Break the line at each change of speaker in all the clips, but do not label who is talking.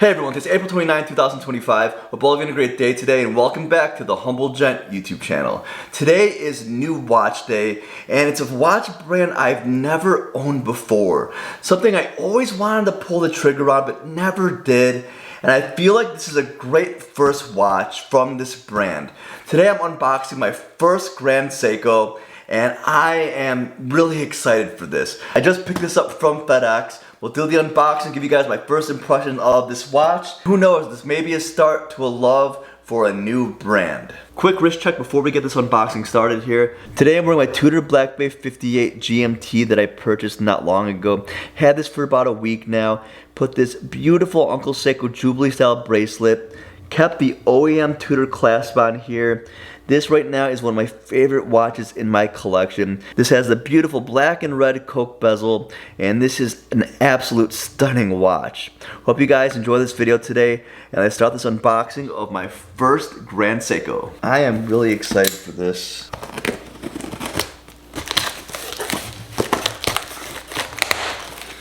Hey everyone, it's April 29, 2025. Hope all of you having a great day today, and welcome back to the Humble Gent YouTube channel. Today is new watch day, and it's a watch brand I've never owned before. Something I always wanted to pull the trigger on, but never did. And I feel like this is a great first watch from this brand. Today I'm unboxing my first Grand Seiko, and I am really excited for this. I just picked this up from FedEx. We'll do the unboxing, give you guys my first impression of this watch. Who knows, this may be a start to a love for a new brand. Quick wrist check before we get this unboxing started here. Today I'm wearing my Tudor Black Bay 58 GMT that I purchased not long ago. Had this for about a week now. Put this beautiful Uncle Seiko Jubilee style bracelet. Kept the OEM Tudor clasp on here. This right now is one of my favorite watches in my collection. This has the beautiful black and red Coke bezel, and this is an absolute stunning watch. Hope you guys enjoy this video today, and I start this unboxing of my first Grand Seiko. I am really excited for this.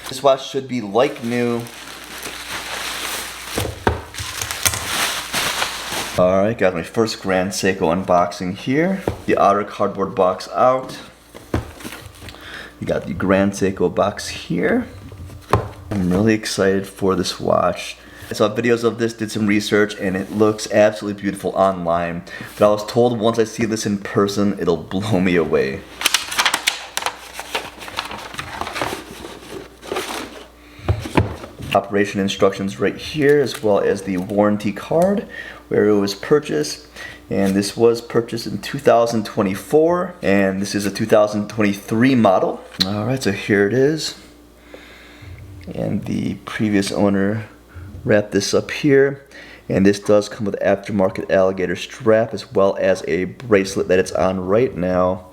This watch should be like new. Alright, got my first Grand Seiko unboxing here. The outer cardboard box out. You got the Grand Seiko box here. I'm really excited for this watch. I saw videos of this, did some research, and it looks absolutely beautiful online. But I was told once I see this in person, it'll blow me away. Operation instructions right here, as well as the warranty card where it was purchased, and this was purchased in 2024, and this is a 2023 model. Alright, so here it is, and the previous owner wrapped this up here, and this does come with aftermarket alligator strap as well as a bracelet that it's on right now,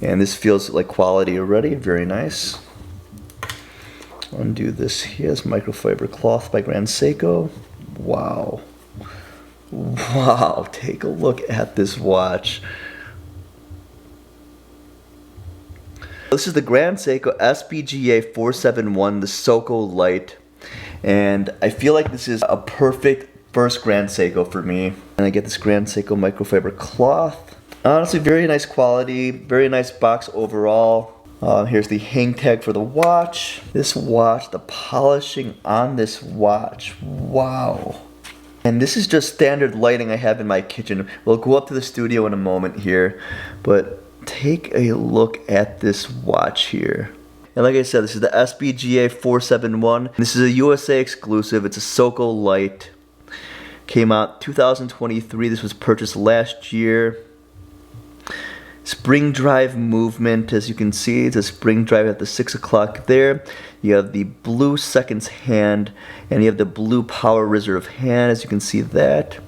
and this feels like quality already. Very nice. Undo this here. It's microfiber cloth by Grand Seiko. Wow. Wow, take a look at this watch. This is the Grand Seiko SBGA471, the Soko Light. And I feel like this is a perfect first Grand Seiko for me. And I get this Grand Seiko microfiber cloth. Honestly, very nice quality, very nice box overall. Here's the hang tag for the watch. This watch, the polishing on this watch, wow. And this is just standard lighting I have in my kitchen. We'll go up to the studio in a moment here, but take a look at this watch here. And like I said, this is the SBGA471. This is a USA exclusive. It's a Soko Light. Came out 2023. This was purchased last year. Spring drive movement, as you can see, it's a spring drive at the 6 o'clock there. You have the blue seconds hand, and you have the blue power reserve hand, as you can see that.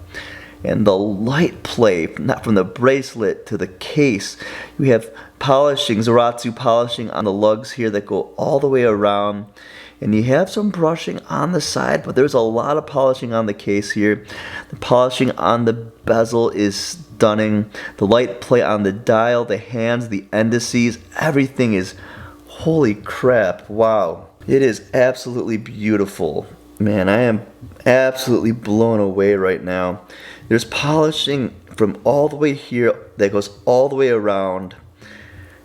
And the light play, not from the bracelet to the case. We have polishing, Zaratsu polishing on the lugs here that go all the way around. And you have some brushing on the side, but there's a lot of polishing on the case here. The polishing on the bezel is stunning. The light play on the dial, the hands, the indices, everything is, holy crap, wow. It is absolutely beautiful. Man, I am absolutely blown away right now. There's polishing from all the way here that goes all the way around.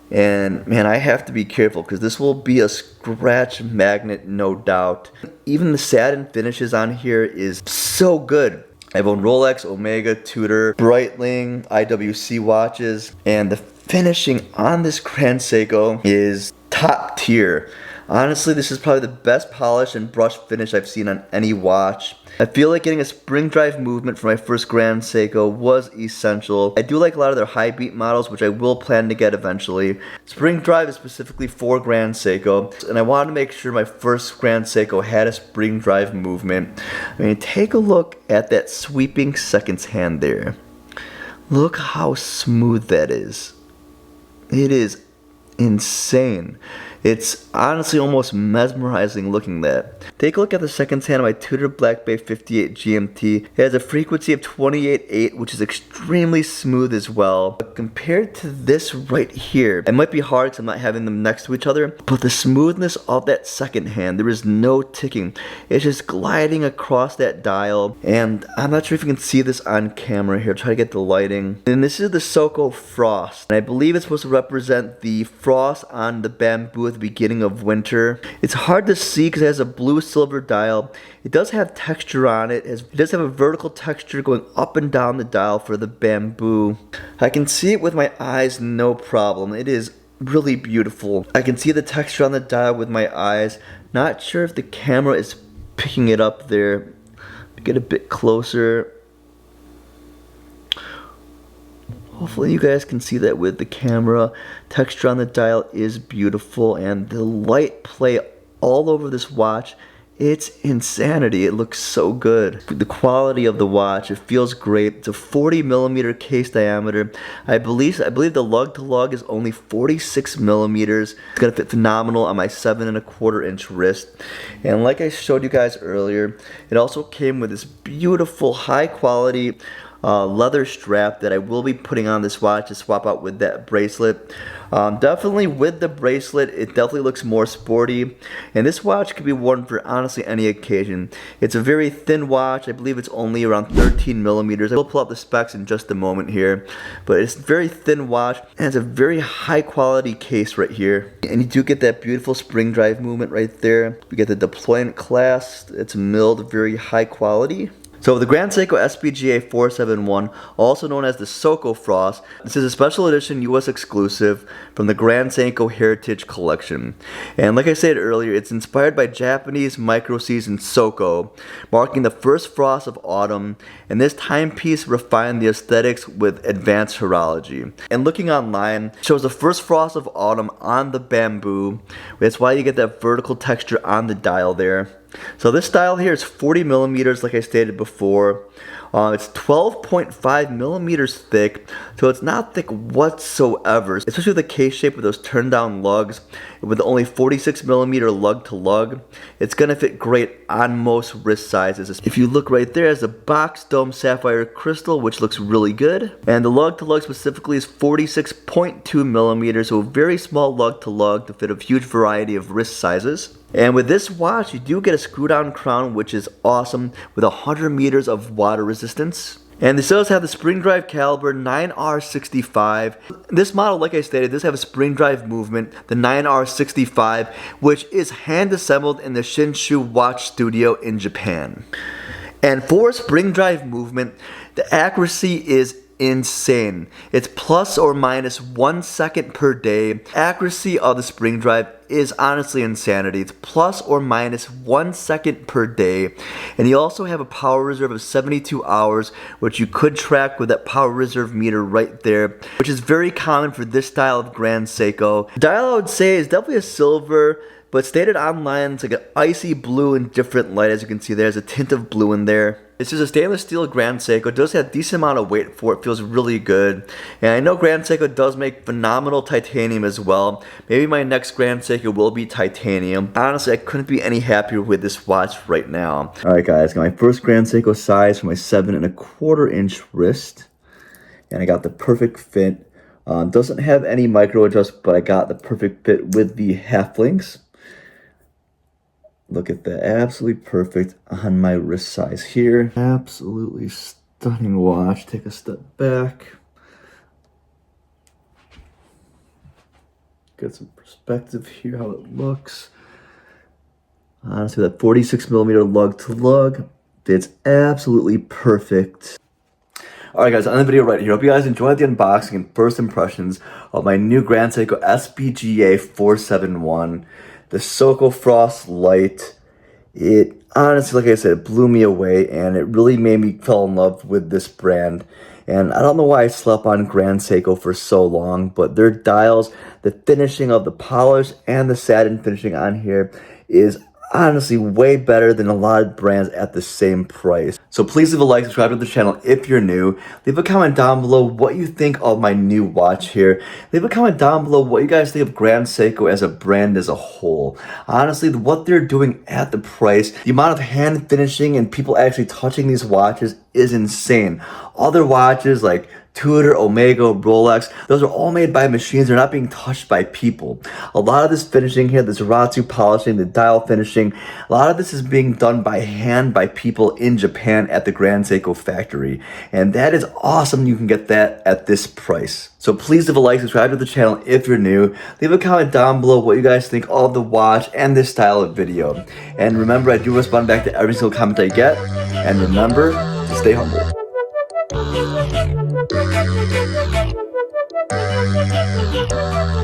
And man, I have to be careful because this will be a scratch magnet, no doubt. Even the satin finishes on here is so good. I've owned Rolex, Omega, Tudor, Breitling, IWC watches, and the finishing on this Grand Seiko is top tier. Honestly, this is probably the best polish and brush finish I've seen on any watch. I feel like getting a spring drive movement for my first Grand Seiko was essential. I do like a lot of their high beat models, which I will plan to get eventually. Spring drive is specifically for Grand Seiko, and I wanted to make sure my first Grand Seiko had a spring drive movement. I mean, take a look at that sweeping seconds hand there. Look how smooth that is. It is insane. It's honestly almost mesmerizing looking at. Take a look at the seconds hand of my Tudor Black Bay 58 GMT. It has a frequency of 28.8, which is extremely smooth as well. But compared to this right here, it might be hard because I'm not having them next to each other, but the smoothness of that second hand, there is no ticking. It's just gliding across that dial, and I'm not sure if you can see this on camera here. Try to get the lighting. And this is the Soko Frost, and I believe it's supposed to represent the frost on the bamboo at the beginning of winter. It's hard to see because it has a blue silver dial. It does have texture on it. It does have a vertical texture going up and down the dial for the bamboo. I can see it with my eyes no problem. It is really beautiful. I can see the texture on the dial with my eyes. Not sure if the camera is picking it up there. Get a bit closer. Hopefully you guys can see that with the camera. Texture on the dial is beautiful, and the light play all over this watch. It's insanity. It looks so good. The quality of the watch, it feels great. It's a 40mm case diameter. I believe the lug to lug is only 46mm. It's gonna fit phenomenal on my 7.25-inch wrist. And like I showed you guys earlier, it also came with this beautiful high quality leather strap that I will be putting on this watch to swap out with that bracelet. Definitely with the bracelet, it definitely looks more sporty, and this watch could be worn for honestly any occasion. It's a very thin watch. I believe it's only around 13mm. I will pull up the specs in just a moment here, but it's a very thin watch, and it's a very high quality case right here. And you do get that beautiful spring drive movement right there. You get the deployment clasp. It's milled very high quality. So the Grand Seiko SBGA471, also known as the Soko Frost, this is a special edition US exclusive from the Grand Seiko Heritage Collection. And like I said earlier, it's inspired by Japanese micro-seasoned Soko, marking the first frost of autumn, and this timepiece refined the aesthetics with advanced horology. And looking online, it shows the first frost of autumn on the bamboo. That's why you get that vertical texture on the dial there. So this dial here is 40mm, like I stated before. It's 12.5mm thick, so it's not thick whatsoever, especially with the case shape with those turn down lugs. With only 46mm lug to lug, it's gonna fit great on most wrist sizes. If you look right there, there's a box dome sapphire crystal, which looks really good. And the lug to lug specifically is 46.2mm, so a very small lug to lug to fit a huge variety of wrist sizes. And with this watch, you do get a screw down crown, which is awesome, with 100 meters of water resistance. And this does have the spring drive caliber 9R65. This model, like I stated, does have a spring drive movement, the 9R65, which is hand assembled in the Shinshu Watch Studio in Japan. And for spring drive movement, the accuracy is insane. It's plus or minus 1 second per day. Accuracy of the spring drive is honestly insanity. It's plus or minus 1 second per day. And you also have a power reserve of 72 hours, which you could track with that power reserve meter right there, which is very common for this style of Grand Seiko. The dial, I would say, is definitely a silver, but stated online it's like an icy blue and different light. As you can see, there's a tint of blue in there. This is a stainless steel Grand Seiko. It does have a decent amount of weight for it. It feels really good. And I know Grand Seiko does make phenomenal titanium as well. Maybe my next Grand Seiko will be titanium. Honestly, I couldn't be any happier with this watch right now. Alright guys, got my first Grand Seiko size for my 7.25-inch wrist. And I got the perfect fit. Doesn't have any micro adjust, but I got the perfect fit with the half links. Look at that, absolutely perfect on my wrist size here. Absolutely stunning watch. Take a step back. Get some perspective here, how it looks. Honestly, that 46mm lug to lug, it's absolutely perfect. Alright guys, on the video right here, hope you guys enjoyed the unboxing and first impressions of my new Grand Seiko SBGA471. The Soko Frost Light. It honestly, like I said, it blew me away, and it really made me fall in love with this brand. And I don't know why I slept on Grand Seiko for so long, but their dials, the finishing of the polish and the satin finishing on here is honestly way better than a lot of brands at the same price. So please leave a like, subscribe to the channel if you're new. Leave a comment down below what you think of my new watch here. Leave a comment down below what you guys think of Grand Seiko as a brand as a whole. Honestly, what they're doing at the price, the amount of hand finishing and people actually touching these watches is insane. Other watches like Tudor, Omega, Rolex, those are all made by machines. They're not being touched by people. A lot of this finishing here, the Zeratsu polishing, the dial finishing, a lot of this is being done by hand by people in Japan at the Grand Seiko factory. And that is awesome. You can get that at this price. So please leave a like, subscribe to the channel if you're new. Leave a comment down below what you guys think of the watch and this style of video. And remember, I do respond back to every single comment I get. And remember to stay humble.
Thank you.